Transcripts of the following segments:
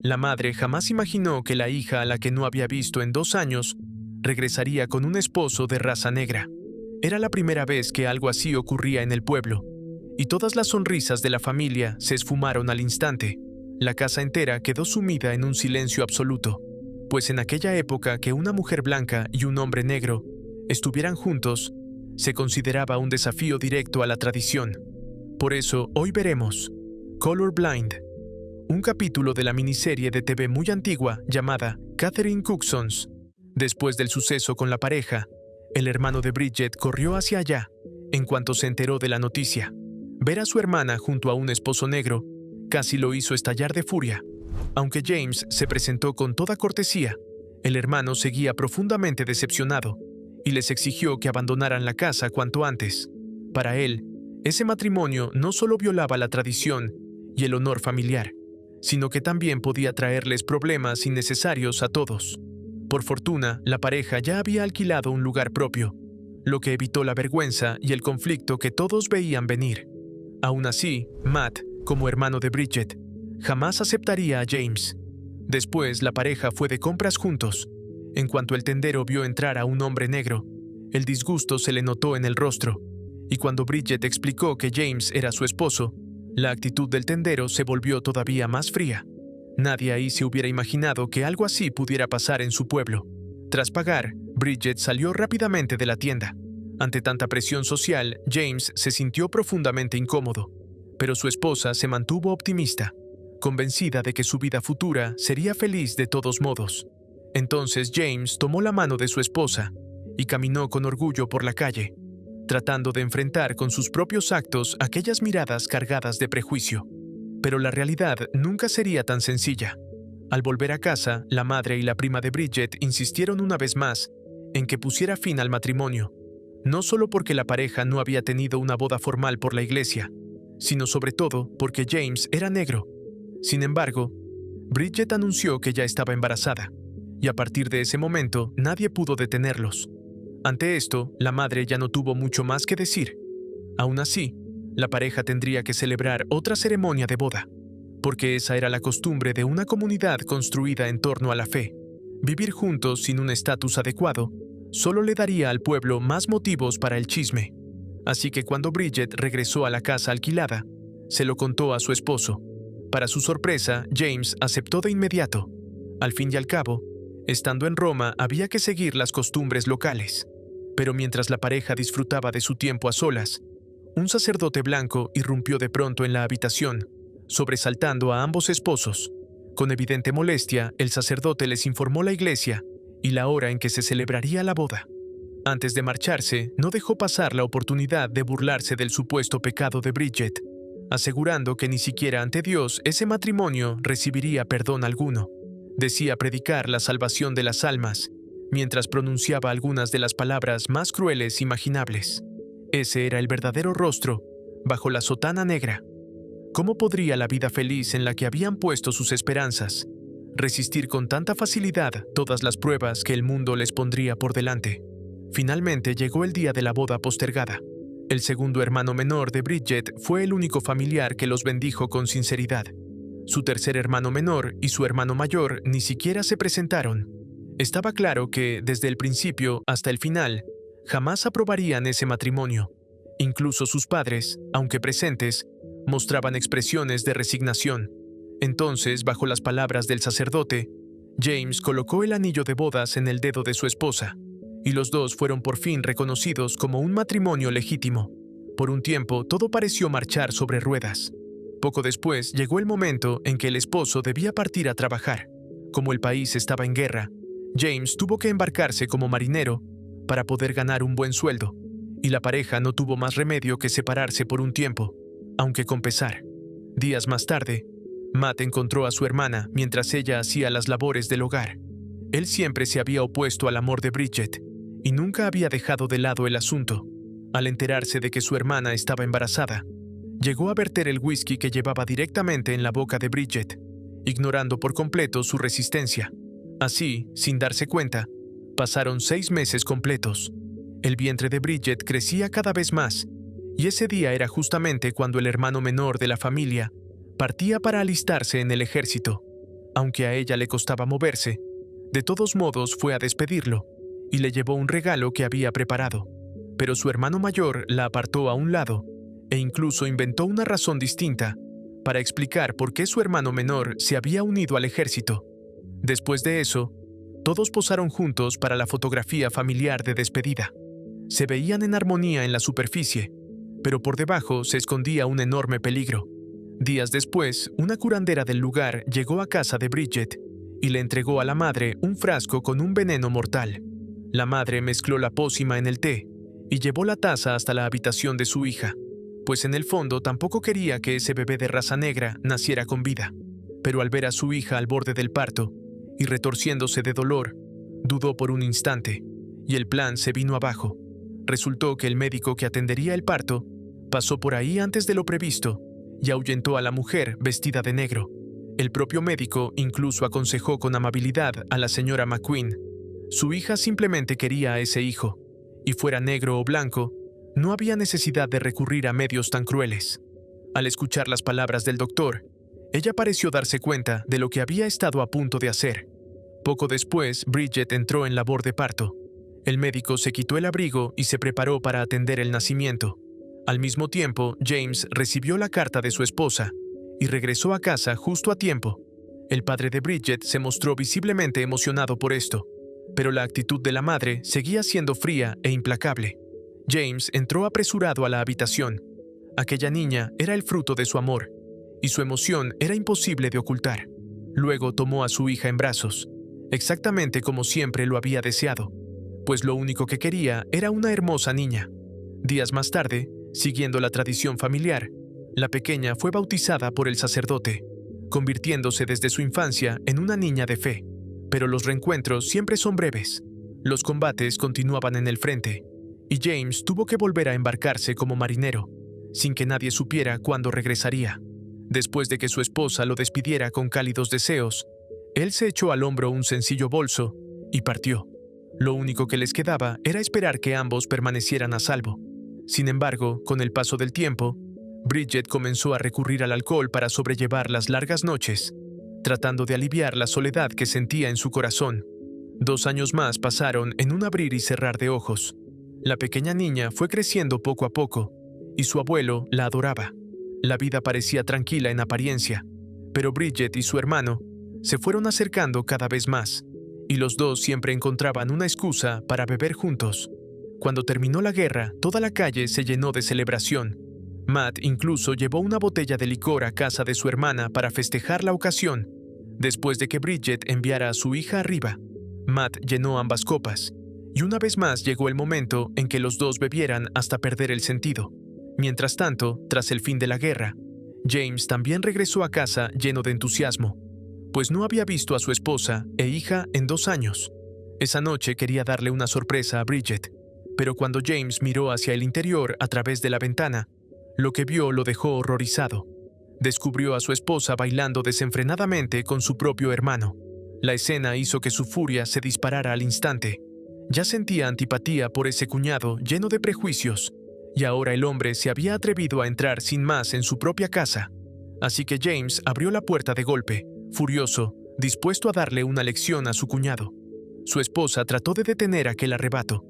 La madre jamás imaginó que la hija a la que no había visto en 2 años regresaría con un esposo de raza negra. Era la primera vez que algo así ocurría en el pueblo, y todas las sonrisas de la familia se esfumaron al instante. La casa entera quedó sumida en un silencio absoluto, pues en aquella época que una mujer blanca y un hombre negro estuvieran juntos se consideraba un desafío directo a la tradición. Por eso hoy veremos Colorblind, un capítulo de la miniserie de TV muy antigua llamada Catherine Cooksons. Después del suceso con la pareja, el hermano de Bridget corrió hacia allá en cuanto se enteró de la noticia. Ver a su hermana junto a un esposo negro casi lo hizo estallar de furia. Aunque James se presentó con toda cortesía, el hermano seguía profundamente decepcionado y les exigió que abandonaran la casa cuanto antes. Para él, ese matrimonio no solo violaba la tradición y el honor familiar, sino que también podía traerles problemas innecesarios a todos. Por fortuna, la pareja ya había alquilado un lugar propio, lo que evitó la vergüenza y el conflicto que todos veían venir. Aún así, Matt, como hermano de Bridget, jamás aceptaría a James. Después, la pareja fue de compras juntos. En cuanto el tendero vio entrar a un hombre negro, el disgusto se le notó en el rostro, y cuando Bridget explicó que James era su esposo, la actitud del tendero se volvió todavía más fría. Nadie ahí se hubiera imaginado que algo así pudiera pasar en su pueblo. Tras pagar, Bridget salió rápidamente de la tienda. Ante tanta presión social, James se sintió profundamente incómodo, pero su esposa se mantuvo optimista, convencida de que su vida futura sería feliz de todos modos. Entonces James tomó la mano de su esposa y caminó con orgullo por la calle, tratando de enfrentar con sus propios actos aquellas miradas cargadas de prejuicio. Pero la realidad nunca sería tan sencilla. Al volver a casa, la madre y la prima de Bridget insistieron una vez más en que pusiera fin al matrimonio, no solo porque la pareja no había tenido una boda formal por la iglesia, sino sobre todo porque James era negro. Sin embargo, Bridget anunció que ya estaba embarazada, y a partir de ese momento nadie pudo detenerlos. Ante esto, la madre ya no tuvo mucho más que decir. Aún así, la pareja tendría que celebrar otra ceremonia de boda, porque esa era la costumbre de una comunidad construida en torno a la fe. Vivir juntos sin un estatus adecuado solo le daría al pueblo más motivos para el chisme. Así que cuando Bridget regresó a la casa alquilada, se lo contó a su esposo. Para su sorpresa, James aceptó de inmediato. Al fin y al cabo, estando en Roma había que seguir las costumbres locales. Pero mientras la pareja disfrutaba de su tiempo a solas, un sacerdote blanco irrumpió de pronto en la habitación, sobresaltando a ambos esposos. Con evidente molestia, el sacerdote les informó la iglesia y la hora en que se celebraría la boda. Antes de marcharse, no dejó pasar la oportunidad de burlarse del supuesto pecado de Bridget, asegurando que ni siquiera ante Dios ese matrimonio recibiría perdón alguno. Decía predicar la salvación de las almas, mientras pronunciaba algunas de las palabras más crueles imaginables. Ese era el verdadero rostro, bajo la sotana negra. ¿Cómo podría la vida feliz en la que habían puesto sus esperanzas resistir con tanta facilidad todas las pruebas que el mundo les pondría por delante? Finalmente llegó el día de la boda postergada. El segundo hermano menor de Bridget fue el único familiar que los bendijo con sinceridad. Su tercer hermano menor y su hermano mayor ni siquiera se presentaron. Estaba claro que, desde el principio hasta el final, jamás aprobarían ese matrimonio. Incluso sus padres, aunque presentes, mostraban expresiones de resignación. Entonces, bajo las palabras del sacerdote, James colocó el anillo de bodas en el dedo de su esposa, y los dos fueron por fin reconocidos como un matrimonio legítimo. Por un tiempo, todo pareció marchar sobre ruedas. Poco después, llegó el momento en que el esposo debía partir a trabajar. Como el país estaba en guerra, James tuvo que embarcarse como marinero para poder ganar un buen sueldo, y la pareja no tuvo más remedio que separarse por un tiempo, aunque con pesar. Días más tarde, Matt encontró a su hermana mientras ella hacía las labores del hogar. Él siempre se había opuesto al amor de Bridget y nunca había dejado de lado el asunto. Al enterarse de que su hermana estaba embarazada, llegó a verter el whisky que llevaba directamente en la boca de Bridget, ignorando por completo su resistencia. Así, sin darse cuenta, pasaron 6 meses completos. El vientre de Bridget crecía cada vez más, y ese día era justamente cuando el hermano menor de la familia partía para alistarse en el ejército. Aunque a ella le costaba moverse, de todos modos fue a despedirlo y le llevó un regalo que había preparado. Pero su hermano mayor la apartó a un lado e incluso inventó una razón distinta para explicar por qué su hermano menor se había unido al ejército. Después de eso, todos posaron juntos para la fotografía familiar de despedida. Se veían en armonía en la superficie, pero por debajo se escondía un enorme peligro. Días después, una curandera del lugar llegó a casa de Bridget y le entregó a la madre un frasco con un veneno mortal. La madre mezcló la pócima en el té y llevó la taza hasta la habitación de su hija, pues en el fondo tampoco quería que ese bebé de raza negra naciera con vida. Pero al ver a su hija al borde del parto y retorciéndose de dolor, dudó por un instante y el plan se vino abajo. Resultó que el médico que atendería el parto pasó por ahí antes de lo previsto y ahuyentó a la mujer vestida de negro. El propio médico incluso aconsejó con amabilidad a la señora McQueen. Su hija simplemente quería a ese hijo, y fuera negro o blanco, no había necesidad de recurrir a medios tan crueles. Al escuchar las palabras del doctor, ella pareció darse cuenta de lo que había estado a punto de hacer. Poco después, Bridget entró en labor de parto. El médico se quitó el abrigo y se preparó para atender el nacimiento. Al mismo tiempo, James recibió la carta de su esposa y regresó a casa justo a tiempo. El padre de Bridget se mostró visiblemente emocionado por esto, pero la actitud de la madre seguía siendo fría e implacable. James entró apresurado a la habitación. Aquella niña era el fruto de su amor, y su emoción era imposible de ocultar. Luego tomó a su hija en brazos, exactamente como siempre lo había deseado, pues lo único que quería era una hermosa niña. Días más tarde, siguiendo la tradición familiar, la pequeña fue bautizada por el sacerdote, convirtiéndose desde su infancia en una niña de fe. Pero los reencuentros siempre son breves. Los combates continuaban en el frente, y James tuvo que volver a embarcarse como marinero, sin que nadie supiera cuándo regresaría. Después de que su esposa lo despidiera con cálidos deseos, él se echó al hombro un sencillo bolso y partió. Lo único que les quedaba era esperar que ambos permanecieran a salvo. Sin embargo, con el paso del tiempo, Bridget comenzó a recurrir al alcohol para sobrellevar las largas noches, tratando de aliviar la soledad que sentía en su corazón. 2 años más pasaron en un abrir y cerrar de ojos. La pequeña niña fue creciendo poco a poco, y su abuelo la adoraba. La vida parecía tranquila en apariencia, pero Bridget y su hermano se fueron acercando cada vez más, y los dos siempre encontraban una excusa para beber juntos. Cuando terminó la guerra, toda la calle se llenó de celebración. Matt incluso llevó una botella de licor a casa de su hermana para festejar la ocasión. Después de que Bridget enviara a su hija arriba, Matt llenó ambas copas, y una vez más llegó el momento en que los dos bebieran hasta perder el sentido. Mientras tanto, tras el fin de la guerra, James también regresó a casa lleno de entusiasmo, pues no había visto a su esposa e hija en 2 años. Esa noche quería darle una sorpresa a Bridget, pero cuando James miró hacia el interior a través de la ventana, lo que vio lo dejó horrorizado. Descubrió a su esposa bailando desenfrenadamente con su propio hermano. La escena hizo que su furia se disparara al instante. Ya sentía antipatía por ese cuñado lleno de prejuicios, y ahora el hombre se había atrevido a entrar sin más en su propia casa. Así que James abrió la puerta de golpe, furioso, dispuesto a darle una lección a su cuñado. Su esposa trató de detener aquel arrebato,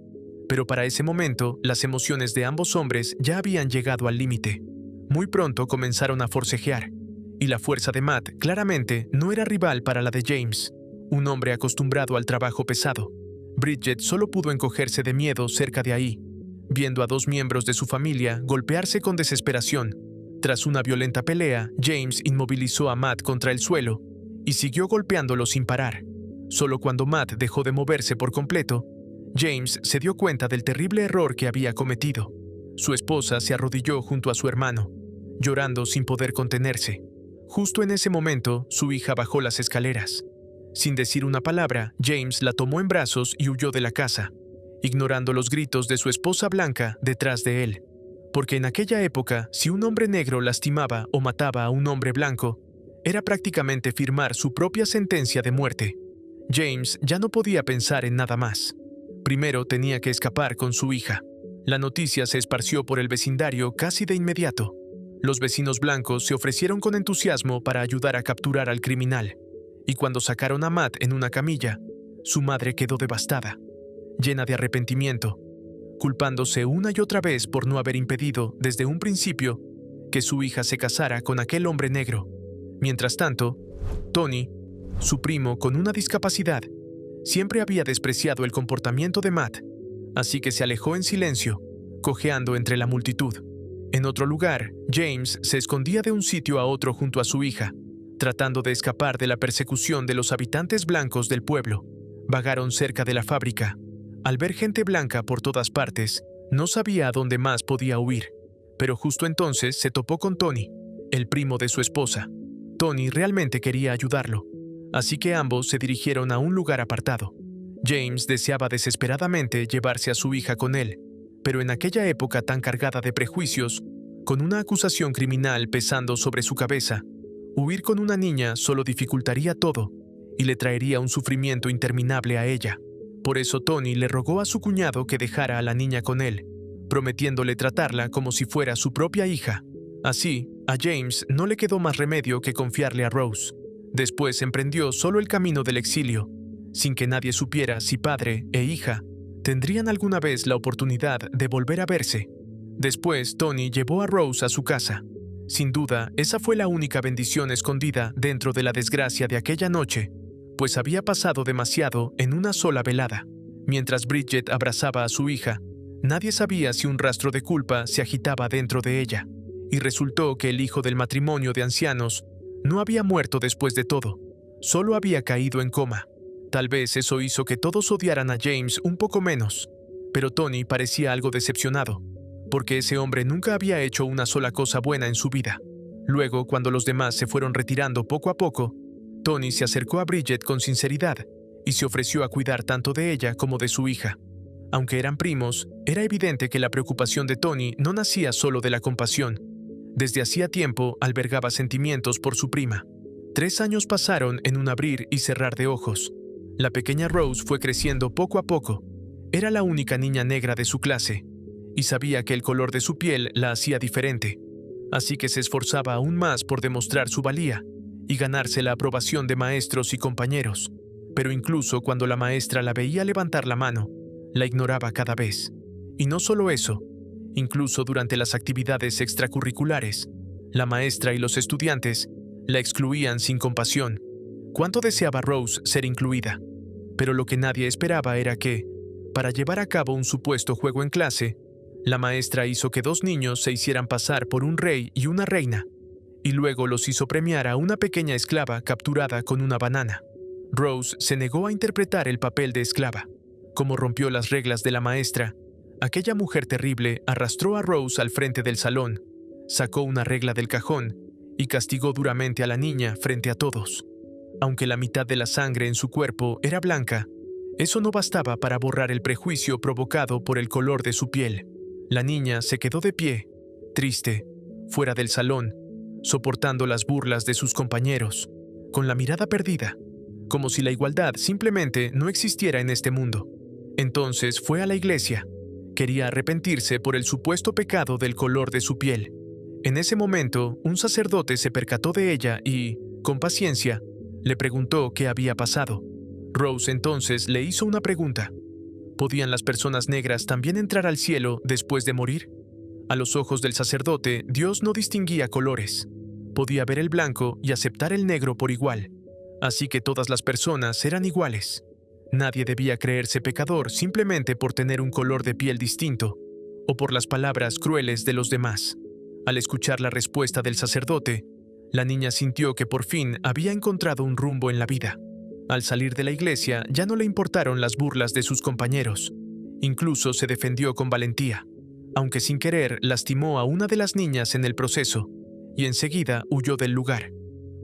pero para ese momento las emociones de ambos hombres ya habían llegado al límite. Muy pronto comenzaron a forcejear, y la fuerza de Matt claramente no era rival para la de James, un hombre acostumbrado al trabajo pesado. Bridget solo pudo encogerse de miedo cerca de ahí, viendo a 2 miembros de su familia golpearse con desesperación. Tras una violenta pelea, James inmovilizó a Matt contra el suelo y siguió golpeándolo sin parar. Solo cuando Matt dejó de moverse por completo, James se dio cuenta del terrible error que había cometido. Su esposa se arrodilló junto a su hermano, llorando sin poder contenerse. Justo en ese momento, su hija bajó las escaleras. Sin decir una palabra, James la tomó en brazos y huyó de la casa, ignorando los gritos de su esposa blanca detrás de él. Porque en aquella época, si un hombre negro lastimaba o mataba a un hombre blanco, era prácticamente firmar su propia sentencia de muerte. James ya no podía pensar en nada más. Primero tenía que escapar con su hija. La noticia se esparció por el vecindario casi de inmediato. Los vecinos blancos se ofrecieron con entusiasmo para ayudar a capturar al criminal. y cuando sacaron a Matt en una camilla, su madre quedó devastada, llena de arrepentimiento, culpándose una y otra vez por no haber impedido, desde un principio, que su hija se casara con aquel hombre negro. Mientras tanto, Tony, su primo con una discapacidad, siempre había despreciado el comportamiento de Matt, así que se alejó en silencio, cojeando entre la multitud. En otro lugar, James se escondía de un sitio a otro junto a su hija, tratando de escapar de la persecución de los habitantes blancos del pueblo. Vagaron cerca de la fábrica. Al ver gente blanca por todas partes, no sabía a dónde más podía huir, pero justo entonces se topó con Tony, el primo de su esposa. Tony realmente quería ayudarlo, así que ambos se dirigieron a un lugar apartado. James deseaba desesperadamente llevarse a su hija con él, pero en aquella época tan cargada de prejuicios, con una acusación criminal pesando sobre su cabeza, huir con una niña solo dificultaría todo y le traería un sufrimiento interminable a ella. Por eso Tony le rogó a su cuñado que dejara a la niña con él, prometiéndole tratarla como si fuera su propia hija. Así, a James no le quedó más remedio que confiarle a Rose. Después emprendió solo el camino del exilio, sin que nadie supiera si padre e hija tendrían alguna vez la oportunidad de volver a verse. Después, Tony llevó a Rose a su casa. Sin duda, esa fue la única bendición escondida dentro de la desgracia de aquella noche, pues había pasado demasiado en una sola velada. Mientras Bridget abrazaba a su hija, nadie sabía si un rastro de culpa se agitaba dentro de ella, y resultó que el hijo del matrimonio de ancianos no había muerto después de todo, solo había caído en coma. Tal vez eso hizo que todos odiaran a James un poco menos, pero Tony parecía algo decepcionado, porque ese hombre nunca había hecho una sola cosa buena en su vida. Luego, cuando los demás se fueron retirando poco a poco, Tony se acercó a Bridget con sinceridad y se ofreció a cuidar tanto de ella como de su hija. Aunque eran primos, era evidente que la preocupación de Tony no nacía solo de la compasión. Desde hacía tiempo albergaba sentimientos por su prima. 3 años pasaron en un abrir y cerrar de ojos. La pequeña Rose fue creciendo poco a poco. Era la única niña negra de su clase, y sabía que el color de su piel la hacía diferente. Así que se esforzaba aún más por demostrar su valía y ganarse la aprobación de maestros y compañeros. Pero incluso cuando la maestra la veía levantar la mano, la ignoraba cada vez. Y no solo eso, incluso durante las actividades extracurriculares, la maestra y los estudiantes la excluían sin compasión. ¿Cuánto deseaba Rose ser incluida? Pero lo que nadie esperaba era que, para llevar a cabo un supuesto juego en clase, la maestra hizo que 2 niños se hicieran pasar por un rey y una reina, y luego los hizo premiar a una pequeña esclava capturada con una banana. Rose se negó a interpretar el papel de esclava. Como rompió las reglas de la maestra, aquella mujer terrible arrastró a Rose al frente del salón, sacó una regla del cajón y castigó duramente a la niña frente a todos. Aunque la mitad de la sangre en su cuerpo era blanca, eso no bastaba para borrar el prejuicio provocado por el color de su piel. La niña se quedó de pie, triste, fuera del salón, soportando las burlas de sus compañeros, con la mirada perdida, como si la igualdad simplemente no existiera en este mundo. Entonces fue a la iglesia. Quería arrepentirse por el supuesto pecado del color de su piel. En ese momento, un sacerdote se percató de ella y, con paciencia, le preguntó qué había pasado. Rose entonces le hizo una pregunta. ¿Podían las personas negras también entrar al cielo después de morir? A los ojos del sacerdote, Dios no distinguía colores. Podía ver el blanco y aceptar el negro por igual. Así que todas las personas eran iguales. Nadie debía creerse pecador simplemente por tener un color de piel distinto o por las palabras crueles de los demás. Al escuchar la respuesta del sacerdote, la niña sintió que por fin había encontrado un rumbo en la vida. Al salir de la iglesia ya no le importaron las burlas de sus compañeros. Incluso se defendió con valentía, aunque sin querer lastimó a una de las niñas en el proceso, y enseguida huyó del lugar.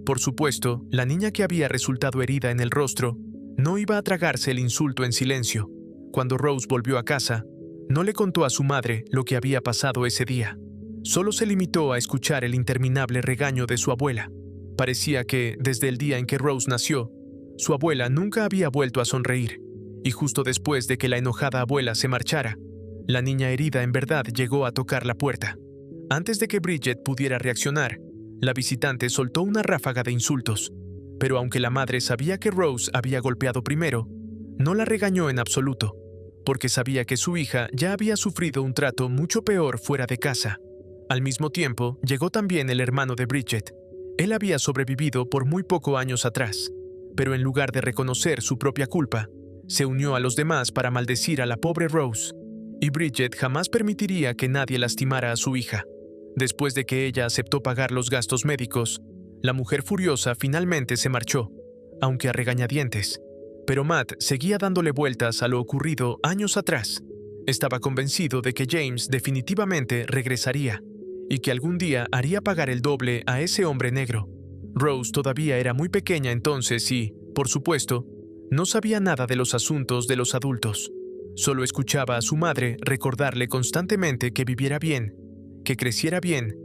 Por supuesto, la niña que había resultado herida en el rostro no iba a tragarse el insulto en silencio. Cuando Rose volvió a casa, no le contó a su madre lo que había pasado ese día. Solo se limitó a escuchar el interminable regaño de su abuela. Parecía que, desde el día en que Rose nació, su abuela nunca había vuelto a sonreír, y justo después de que la enojada abuela se marchara, la niña herida en verdad llegó a tocar la puerta. Antes de que Bridget pudiera reaccionar, la visitante soltó una ráfaga de insultos. Pero aunque la madre sabía que Rose había golpeado primero, no la regañó en absoluto, porque sabía que su hija ya había sufrido un trato mucho peor fuera de casa. Al mismo tiempo, llegó también el hermano de Bridget. Él había sobrevivido por muy pocos años atrás, pero en lugar de reconocer su propia culpa, se unió a los demás para maldecir a la pobre Rose. Y Bridget jamás permitiría que nadie lastimara a su hija. Después de que ella aceptó pagar los gastos médicos, la mujer furiosa finalmente se marchó, aunque a regañadientes. Pero Matt seguía dándole vueltas a lo ocurrido años atrás. Estaba convencido de que James definitivamente regresaría y que algún día haría pagar el doble a ese hombre negro. Rose todavía era muy pequeña entonces y, por supuesto, no sabía nada de los asuntos de los adultos. Solo escuchaba a su madre recordarle constantemente que viviera bien, que creciera bien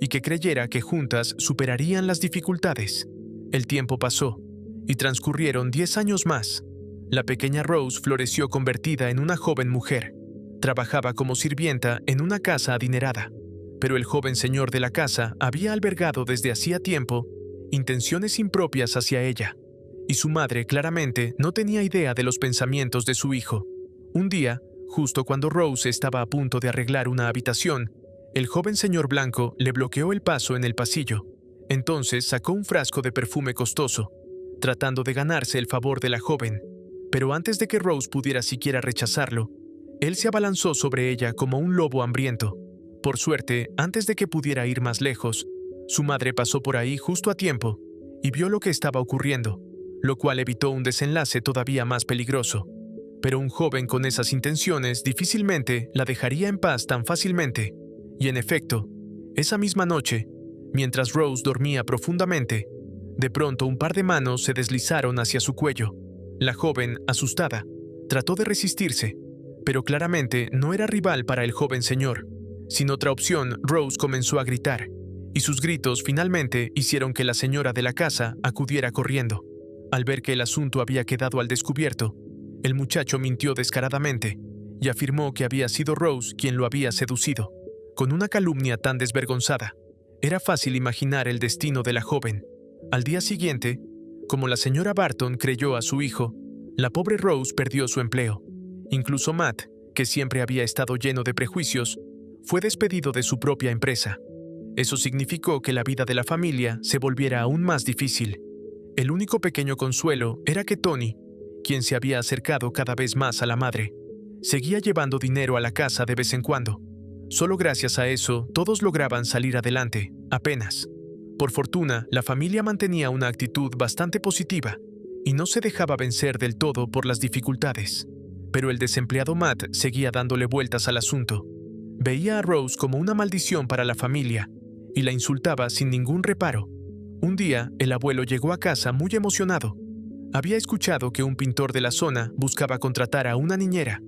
y que creyera que juntas superarían las dificultades. El tiempo pasó y transcurrieron 10 años más. La pequeña Rose floreció convertida en una joven mujer. Trabajaba como sirvienta en una casa adinerada, pero el joven señor de la casa había albergado desde hacía tiempo intenciones impropias hacia ella, y su madre claramente no tenía idea de los pensamientos de su hijo. Un día, justo cuando Rose estaba a punto de arreglar una habitación, el joven señor blanco le bloqueó el paso en el pasillo. Entonces sacó un frasco de perfume costoso, tratando de ganarse el favor de la joven. Pero antes de que Rose pudiera siquiera rechazarlo, él se abalanzó sobre ella como un lobo hambriento. Por suerte, antes de que pudiera ir más lejos, su madre pasó por ahí justo a tiempo y vio lo que estaba ocurriendo, lo cual evitó un desenlace todavía más peligroso. Pero un joven con esas intenciones difícilmente la dejaría en paz tan fácilmente. Y en efecto, esa misma noche, mientras Rose dormía profundamente, de pronto un par de manos se deslizaron hacia su cuello. La joven, asustada, trató de resistirse, pero claramente no era rival para el joven señor. Sin otra opción, Rose comenzó a gritar, y sus gritos finalmente hicieron que la señora de la casa acudiera corriendo. Al ver que el asunto había quedado al descubierto, el muchacho mintió descaradamente y afirmó que había sido Rose quien lo había seducido. Con una calumnia tan desvergonzada, era fácil imaginar el destino de la joven. Al día siguiente, como la señora Barton creyó a su hijo, la pobre Rose perdió su empleo. Incluso Matt, que siempre había estado lleno de prejuicios, fue despedido de su propia empresa. Eso significó que la vida de la familia se volviera aún más difícil. El único pequeño consuelo era que Tony, quien se había acercado cada vez más a la madre, seguía llevando dinero a la casa de vez en cuando. Solo gracias a eso todos lograban salir adelante, apenas. Por fortuna, la familia mantenía una actitud bastante positiva y no se dejaba vencer del todo por las dificultades. Pero el desempleado Matt seguía dándole vueltas al asunto. Veía a Rose como una maldición para la familia y la insultaba sin ningún reparo. Un día, el abuelo llegó a casa muy emocionado. Había escuchado que un pintor de la zona buscaba contratar a una niñera.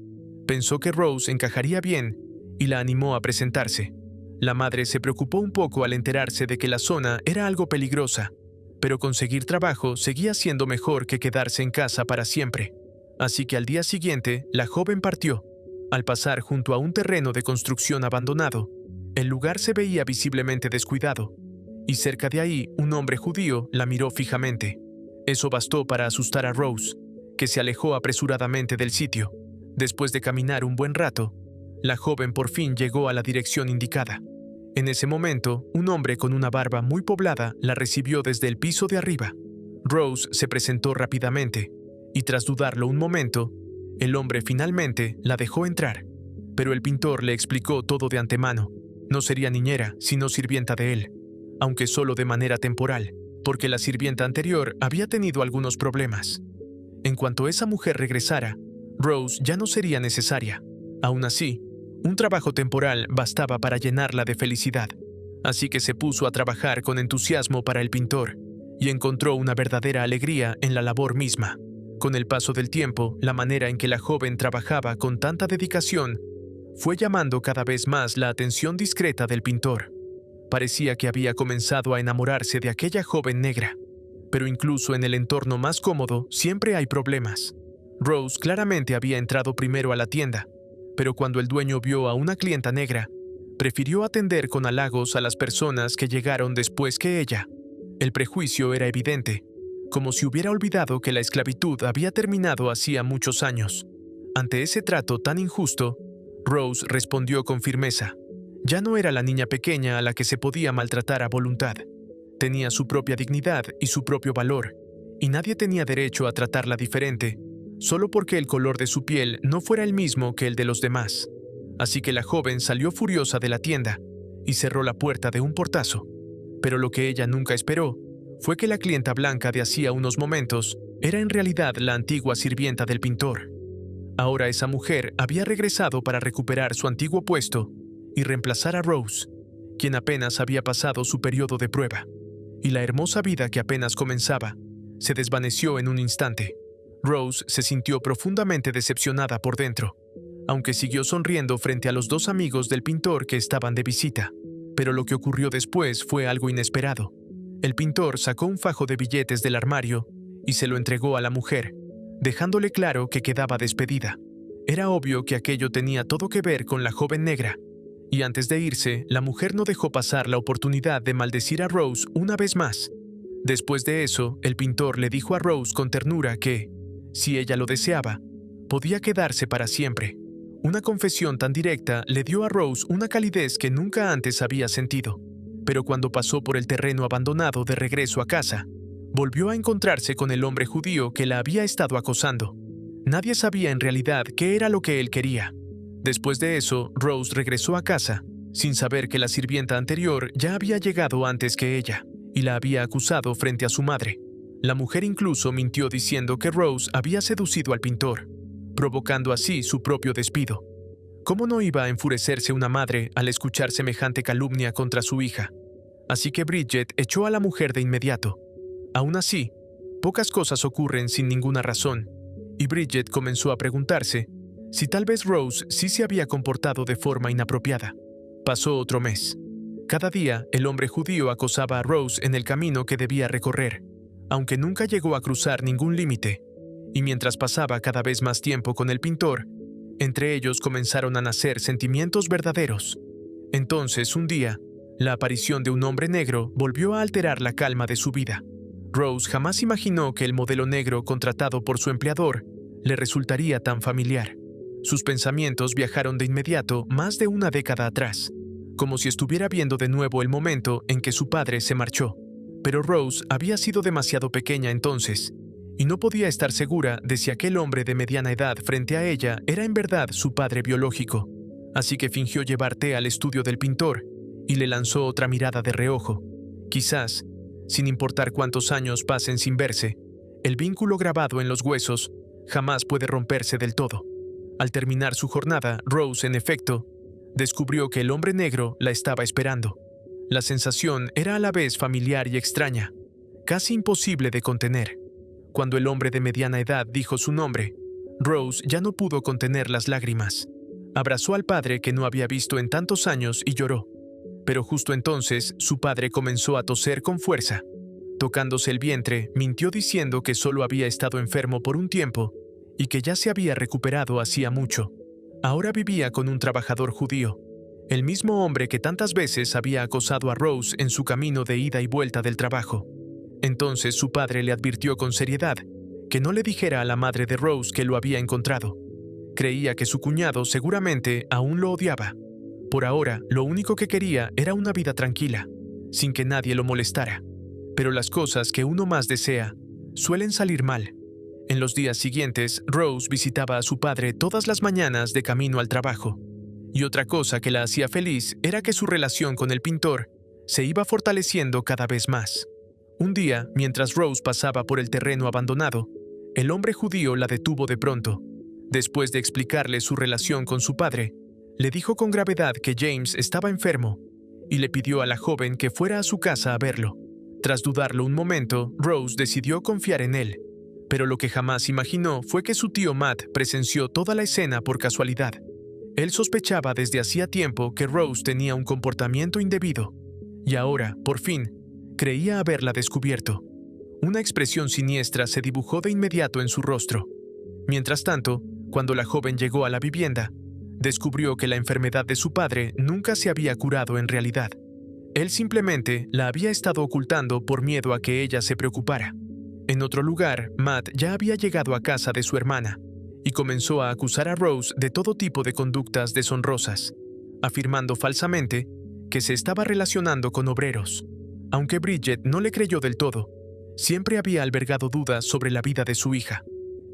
Pensó que Rose encajaría bien y la animó a presentarse. La madre se preocupó un poco al enterarse de que la zona era algo peligrosa, pero conseguir trabajo seguía siendo mejor que quedarse en casa para siempre. Así que al día siguiente, la joven partió. Al pasar junto a un terreno de construcción abandonado, el lugar se veía visiblemente descuidado, y cerca de ahí un hombre judío la miró fijamente. Eso bastó para asustar a Rose, que se alejó apresuradamente del sitio. Después de caminar un buen rato, la joven por fin llegó a la dirección indicada. En ese momento, un hombre con una barba muy poblada la recibió desde el piso de arriba. Rose se presentó rápidamente, y tras dudarlo un momento, el hombre finalmente la dejó entrar. Pero el pintor le explicó todo de antemano. No sería niñera, sino sirvienta de él, aunque solo de manera temporal, porque la sirvienta anterior había tenido algunos problemas. En cuanto esa mujer regresara, Rose ya no sería necesaria. Aún así, un trabajo temporal bastaba para llenarla de felicidad. Así que se puso a trabajar con entusiasmo para el pintor y encontró una verdadera alegría en la labor misma. Con el paso del tiempo, la manera en que la joven trabajaba con tanta dedicación fue llamando cada vez más la atención discreta del pintor. Parecía que había comenzado a enamorarse de aquella joven negra. Pero incluso en el entorno más cómodo siempre hay problemas. Rose claramente había entrado primero a la tienda, pero cuando el dueño vio a una clienta negra, prefirió atender con halagos a las personas que llegaron después que ella. El prejuicio era evidente. como si hubiera olvidado que la esclavitud había terminado hacía muchos años. Ante ese trato tan injusto, Rose respondió con firmeza. Ya no era la niña pequeña a la que se podía maltratar a voluntad. Tenía su propia dignidad y su propio valor, y nadie tenía derecho a tratarla diferente, solo porque el color de su piel no fuera el mismo que el de los demás. Así que la joven salió furiosa de la tienda y cerró la puerta de un portazo. Pero lo que ella nunca esperó fue que la clienta blanca de hacía unos momentos era en realidad la antigua sirvienta del pintor. Ahora esa mujer había regresado para recuperar su antiguo puesto y reemplazar a Rose, quien apenas había pasado su periodo de prueba, y la hermosa vida que apenas comenzaba se desvaneció en un instante. Rose se sintió profundamente decepcionada por dentro, aunque siguió sonriendo frente a los dos amigos del pintor que estaban de visita. Pero lo que ocurrió después fue algo inesperado. El pintor sacó un fajo de billetes del armario y se lo entregó a la mujer, dejándole claro que quedaba despedida. Era obvio que aquello tenía todo que ver con la joven negra, y antes de irse, la mujer no dejó pasar la oportunidad de maldecir a Rose una vez más. Después de eso, el pintor le dijo a Rose con ternura que, si ella lo deseaba, podía quedarse para siempre. Una confesión tan directa le dio a Rose una calidez que nunca antes había sentido. Pero cuando pasó por el terreno abandonado de regreso a casa, volvió a encontrarse con el hombre judío que la había estado acosando. Nadie sabía en realidad qué era lo que él quería. Después de eso, Rose regresó a casa, sin saber que la sirvienta anterior ya había llegado antes que ella, y la había acusado frente a su madre. La mujer incluso mintió diciendo que Rose había seducido al pintor, provocando así su propio despido. ¿Cómo no iba a enfurecerse una madre al escuchar semejante calumnia contra su hija? Así que Bridget echó a la mujer de inmediato. Aún así, pocas cosas ocurren sin ninguna razón, y Bridget comenzó a preguntarse si tal vez Rose sí se había comportado de forma inapropiada. Pasó otro mes. Cada día, el hombre judío acosaba a Rose en el camino que debía recorrer, aunque nunca llegó a cruzar ningún límite. Y mientras pasaba cada vez más tiempo con el pintor, entre ellos comenzaron a nacer sentimientos verdaderos. Entonces, un día, la aparición de un hombre negro volvió a alterar la calma de su vida. Rose jamás imaginó que el modelo negro contratado por su empleador le resultaría tan familiar. Sus pensamientos viajaron de inmediato más de una década atrás, como si estuviera viendo de nuevo el momento en que su padre se marchó. Pero Rose había sido demasiado pequeña entonces, y no podía estar segura de si aquel hombre de mediana edad frente a ella era en verdad su padre biológico. Así que fingió llevar té al estudio del pintor y le lanzó otra mirada de reojo. Quizás, sin importar cuántos años pasen sin verse, el vínculo grabado en los huesos jamás puede romperse del todo. Al terminar su jornada, Rose, en efecto, descubrió que el hombre negro la estaba esperando. La sensación era a la vez familiar y extraña, casi imposible de contener. Cuando el hombre de mediana edad dijo su nombre, Rose ya no pudo contener las lágrimas. Abrazó al padre que no había visto en tantos años y lloró. Pero justo entonces su padre comenzó a toser con fuerza. Tocándose el vientre, mintió diciendo que solo había estado enfermo por un tiempo y que ya se había recuperado hacía mucho. Ahora vivía con un trabajador judío, el mismo hombre que tantas veces había acosado a Rose en su camino de ida y vuelta del trabajo. Entonces su padre le advirtió con seriedad que no le dijera a la madre de Rose que lo había encontrado. Creía que su cuñado seguramente aún lo odiaba. Por ahora, lo único que quería era una vida tranquila, sin que nadie lo molestara. Pero las cosas que uno más desea suelen salir mal. En los días siguientes, Rose visitaba a su padre todas las mañanas de camino al trabajo. Y otra cosa que la hacía feliz era que su relación con el pintor se iba fortaleciendo cada vez más. Un día, mientras Rose pasaba por el terreno abandonado, el hombre judío la detuvo de pronto. Después de explicarle su relación con su padre, le dijo con gravedad que James estaba enfermo y le pidió a la joven que fuera a su casa a verlo. Tras dudarlo un momento, Rose decidió confiar en él. Pero lo que jamás imaginó fue que su tío Matt presenció toda la escena por casualidad. Él sospechaba desde hacía tiempo que Rose tenía un comportamiento indebido, y ahora, por fin, creía haberla descubierto. Una expresión siniestra se dibujó de inmediato en su rostro. Mientras tanto, cuando la joven llegó a la vivienda, descubrió que la enfermedad de su padre nunca se había curado en realidad. Él simplemente la había estado ocultando por miedo a que ella se preocupara. En otro lugar, Matt ya había llegado a casa de su hermana y comenzó a acusar a Rose de todo tipo de conductas deshonrosas, afirmando falsamente que se estaba relacionando con obreros. Aunque Bridget no le creyó del todo, siempre había albergado dudas sobre la vida de su hija.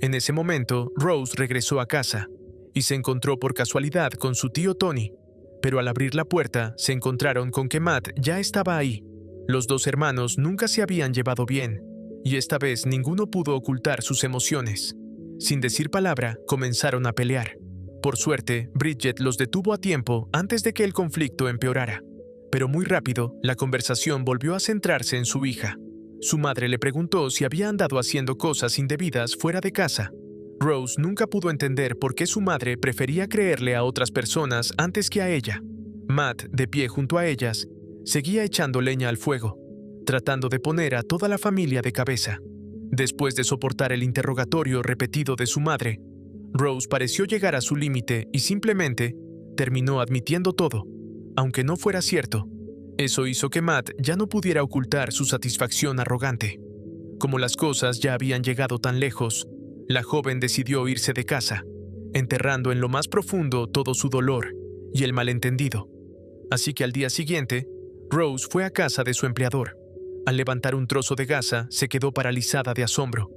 En ese momento, Rose regresó a casa y se encontró por casualidad con su tío Tony, pero al abrir la puerta se encontraron con que Matt ya estaba ahí. Los dos hermanos nunca se habían llevado bien, y esta vez ninguno pudo ocultar sus emociones. Sin decir palabra, comenzaron a pelear. Por suerte, Bridget los detuvo a tiempo antes de que el conflicto empeorara. Pero muy rápido, la conversación volvió a centrarse en su hija. Su madre le preguntó si había andado haciendo cosas indebidas fuera de casa. Rose nunca pudo entender por qué su madre prefería creerle a otras personas antes que a ella. Matt, de pie junto a ellas, seguía echando leña al fuego, tratando de poner a toda la familia de cabeza. Después de soportar el interrogatorio repetido de su madre, Rose pareció llegar a su límite y simplemente terminó admitiendo todo, aunque no fuera cierto. Eso hizo que Matt ya no pudiera ocultar su satisfacción arrogante. Como las cosas ya habían llegado tan lejos, la joven decidió irse de casa, enterrando en lo más profundo todo su dolor y el malentendido. Así que al día siguiente, Rose fue a casa de su empleador. Al levantar un trozo de gasa, se quedó paralizada de asombro.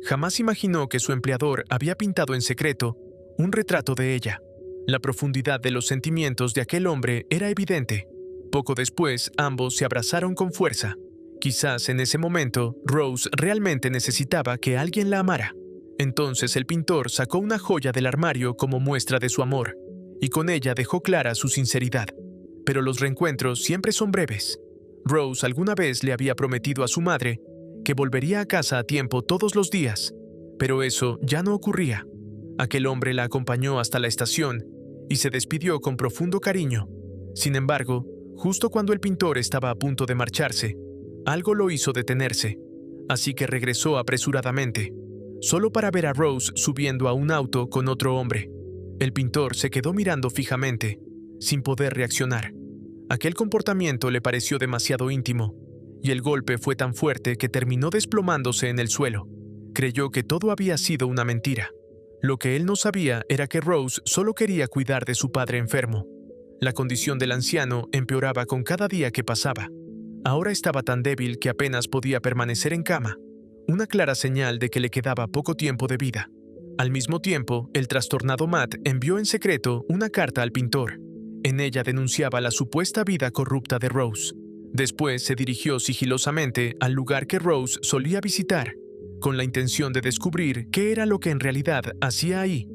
Jamás imaginó que su empleador había pintado en secreto un retrato de ella. La profundidad de los sentimientos de aquel hombre era evidente. Poco después, ambos se abrazaron con fuerza. Quizás en ese momento, Rose realmente necesitaba que alguien la amara. Entonces el pintor sacó una joya del armario como muestra de su amor, y con ella dejó clara su sinceridad. Pero los reencuentros siempre son breves. Rose alguna vez le había prometido a su madre que volvería a casa a tiempo todos los días, pero eso ya no ocurría. Aquel hombre la acompañó hasta la estación y se despidió con profundo cariño. Sin embargo, justo cuando el pintor estaba a punto de marcharse, algo lo hizo detenerse, así que regresó apresuradamente, solo para ver a Rose subiendo a un auto con otro hombre. El pintor se quedó mirando fijamente, sin poder reaccionar. Aquel comportamiento le pareció demasiado íntimo, y el golpe fue tan fuerte que terminó desplomándose en el suelo. Creyó que todo había sido una mentira. Lo que él no sabía era que Rose solo quería cuidar de su padre enfermo. La condición del anciano empeoraba con cada día que pasaba. Ahora estaba tan débil que apenas podía permanecer en cama, una clara señal de que le quedaba poco tiempo de vida. Al mismo tiempo, el trastornado Matt envió en secreto una carta al pintor. En ella denunciaba la supuesta vida corrupta de Rose. Después se dirigió sigilosamente al lugar que Rose solía visitar, con la intención de descubrir qué era lo que en realidad hacía ahí.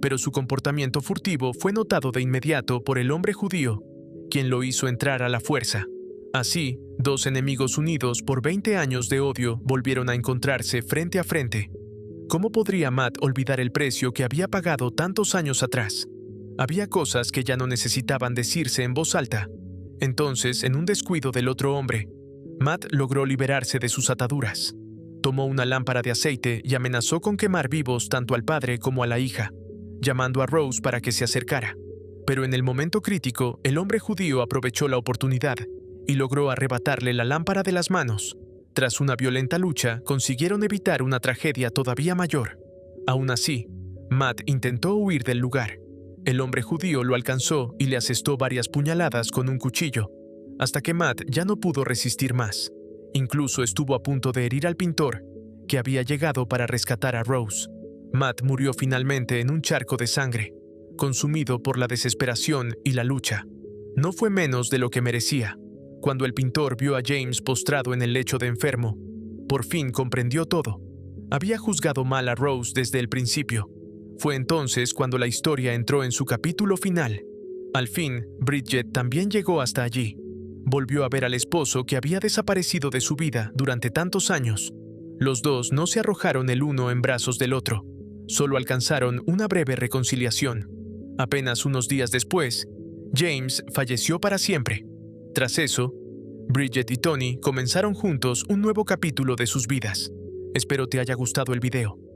Pero su comportamiento furtivo fue notado de inmediato por el hombre judío, quien lo hizo entrar a la fuerza. Así, dos enemigos unidos por 20 años de odio volvieron a encontrarse frente a frente. ¿Cómo podría Matt olvidar el precio que había pagado tantos años atrás? Había cosas que ya no necesitaban decirse en voz alta. Entonces, en un descuido del otro hombre, Matt logró liberarse de sus ataduras. Tomó una lámpara de aceite y amenazó con quemar vivos tanto al padre como a la hija, llamando a Rose para que se acercara. Pero en el momento crítico, el hombre judío aprovechó la oportunidad y logró arrebatarle la lámpara de las manos. Tras una violenta lucha, consiguieron evitar una tragedia todavía mayor. Aún así, Matt intentó huir del lugar. El hombre judío lo alcanzó y le asestó varias puñaladas con un cuchillo, hasta que Matt ya no pudo resistir más. Incluso estuvo a punto de herir al pintor, que había llegado para rescatar a Rose. Matt murió finalmente en un charco de sangre, consumido por la desesperación y la lucha. No fue menos de lo que merecía. Cuando el pintor vio a James postrado en el lecho de enfermo, por fin comprendió todo. Había juzgado mal a Rose desde el principio. Fue entonces cuando la historia entró en su capítulo final. Al fin, Bridget también llegó hasta allí. Volvió a ver al esposo que había desaparecido de su vida durante tantos años. Los dos no se arrojaron el uno en brazos del otro. Solo alcanzaron una breve reconciliación. Apenas unos días después, James falleció para siempre. Tras eso, Bridget y Tony comenzaron juntos un nuevo capítulo de sus vidas. Espero te haya gustado el video.